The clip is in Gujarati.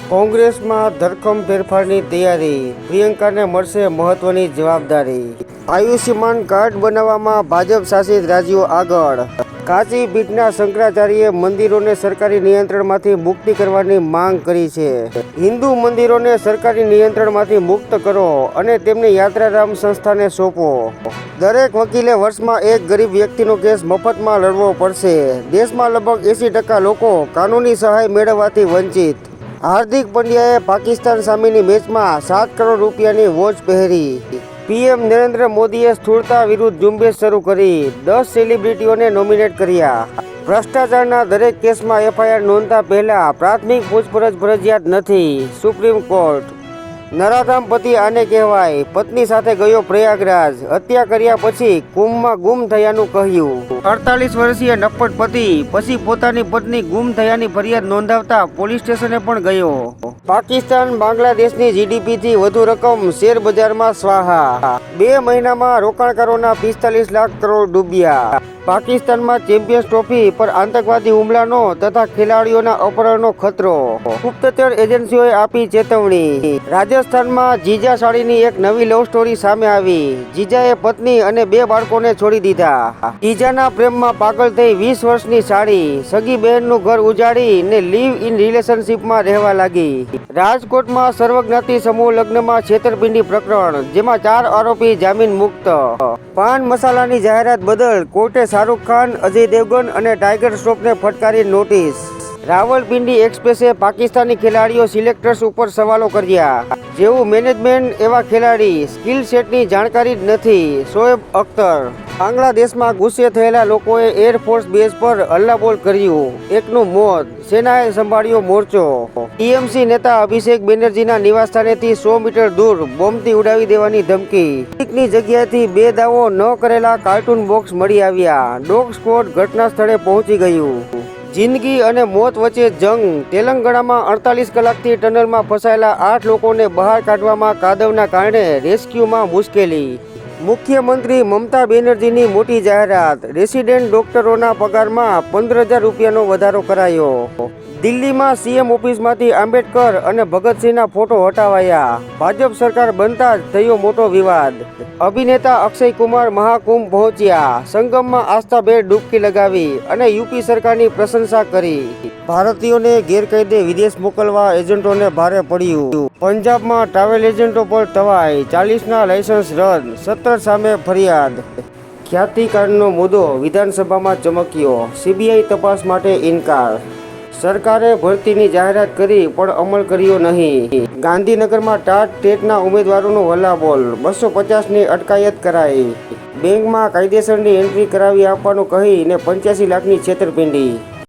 કોંગ્રેસમાં ધરખમ ફેરફારની તૈયારી, પ્રિયંકાને મળશે મહત્વની જવાબદારી। આયુષ્યમાન કાર્ડ બનાવવામાં ભાજપ શાસિત રાજ્યો આગળ। કાચી પીઠના શંકરાચાર્યે મંદિરોને સરકારી નિયંત્રણમાંથી મુક્તિ કરવાની માંગ કરી છે। હિન્દુ મંદિરોને સરકારી નિયંત્રણમાંથી મુક્ત કરો અને તેમને યાત્રાધામ સંસ્થાને સોંપો। દરેક વકીલે વર્ષમાં એક ગરીબ વ્યક્તિનો કેસ મફતમાં લડવો પડશે। દેશમાં લગભગ 80% લોકો કાનૂની સહાય મેળવવાથી વંચિત। હાર્દિક પંડ્યાએ પાકિસ્તાન સામેની મેચમાં 7 કરોડ રૂપિયાની વોચ પહેરી। પીએમ નરેન્દ્ર મોદીએ સ્થૂળતા વિરુદ્ધ ઝુંબેશ શરૂ કરી। 10 સેલિબ્રિટીઓને નોમિનેટ કર્યા। ભ્રષ્ટાચારના દરેક કેસમાં એફઆઈઆર નોંધતા પહેલા પ્રાથમિક પૂછપરછ ફરજિયાત નથી, સુપ્રીમ કોર્ટ। નરાધામ પતિ આને કહેવાય। પત્ની સાથે ગયો પ્રયાગરાજ, હત્યા કર્યા પછી કુંભમાં ગુમ થયાનું કહ્યું। 48 વર્ષીય નફ્ફટ પતિ પછી પોતાની પત્ની ગુમ થયાની ફરિયાદ નોંધાવતા પોલીસ સ્ટેશને પણ ગયો। પાકિસ્તાન બાંગ્લાદેશની જીડીપીથી વધુ રકમ શેર બજારમાં સ્વાહા। 2 મહિનામાં રોકાણકારોના 45 લાખ કરોડ ડૂબ્યા। પાકિસ્તાનમાં ચેમ્પિયન્સ ટ્રોફી પર આતંકવાદી હુમલાનો તથા ખેલાડીઓના અપહરણનો ખતરો, ગુપ્તચર એજન્સીઓએ આપી ચેતવણી। રાજસ્થાનમાં જીજા સાળીની એક નવી લવ સ્ટોરી સામે આવી। જીજાએ પત્ની અને 2 બાળકોને છોડી દીધા। જીજાના પ્રેમમાં પાગલ થઈ 20 વર્ષની સાળી સગી બહેનનું ઘર ઉજાડી ને લીવ ઇન રિલેશનશીપમાં રહેવા લાગી। રાજકોટમાં સર્વજ્ઞાતિ સમૂહ લગ્નમાં છેતરપિંડી પ્રકરણ, જેમાં 4 આરોપી જામીન મુક્ત। પાન મસાલાની જાહેરાત બદલ કોર્ટે શાહરૂખ ખાન, અજય દેવગન અને ટાઈગર શ્રોફને ફટકારી નોટિસ। રાવલપિંડી એક્સપ્રેસે પાકિસ્તાની ખેલાડીઓ સિલેક્ટર્સ ઉપર સવાલો કર્યા। જેવું મેનેજમેન્ટ એવા ખેલાડી, સ્કિલ સેટની જાણકારી જ નથી, શોએબ અખ્તર। બાંગ્લાદેશમાં ગુસ્સે થયેલા લોકોએ એરફોર્સ બેઝ પર હલ્લાબોલ કર્યું, એકનું મોત, સેનાએ સંભાળ્યો મોરચો। ટીએમસી નેતા અભિષેક બેનર્જીના નિવાસસ્થાનેથી 100 મીટર દૂર બોમ્બથી ઉડાવી દેવાની ધમકી। ની જગ્યાએથી 2 દાવો ન કરેલા કાર્ટૂન બોક્સ મળી આવ્યા। ડોગ સ્ક્વોડ ઘટના સ્થળે પહોંચી ગયું। જિંદગી અને મોત વચ્ચે જંગ, તેલંગાણામાં 48 કલાકથી ટનલમાં ફસાયેલા 8 લોકોને બહાર કાઢવામાં કાદવના કારણે રેસ્ક્યુમાં મુશ્કેલી। મુખ્યમંત્રી મમતા બેનર્જીની મોટી જાહેરાત, રેસિડેન્ટ ડોક્ટરોના પગારમાં 15,000 રૂપિયાનો વધારો કરાયો। દિલ્હીમાં સીએમ ઓફિસમાંથી આંબેડકર અને ભગતસિંહના ફોટો હટાવાયા। ભાજપ સરકાર બનતા જ થયો મોટો વિવાદ। અભિનેતા અક્ષય કુમાર મહાકુંભ પહોંચ્યા, સંગમમાં આસ્થાભેર ડૂબકી લગાવી અને યુપી સરકારની પ્રશંસા કરી। ભારતીયોને ગેરકાયદે વિદેશ મોકલવા એજન્ટોને ભારે પડ્યું। પંજાબમાં ટ્રાવેલ એજન્ટો પર તવાઈ, 40ના લાયસન્સ રદ, 17 સામે ફરિયાદ। ખ્યાતિકારનો મુદ્દો વિધાનસભામાં ચમક્યો, સીબીઆઈ તપાસ માટે ઇનકાર। સરકારે ભરતીની જાહેરાત કરી પણ અમલ કર્યો નહીં। ગાંધીનગરમાં ટેટના ઉમેદવારોનો હલ્લાબોલ, 250ની અટકાયત કરાઈ। બેંકમાં કાયદેસરની એન્ટ્રી કરાવી આપવાનું કહીને 85 લાખની છેતરપિંડી।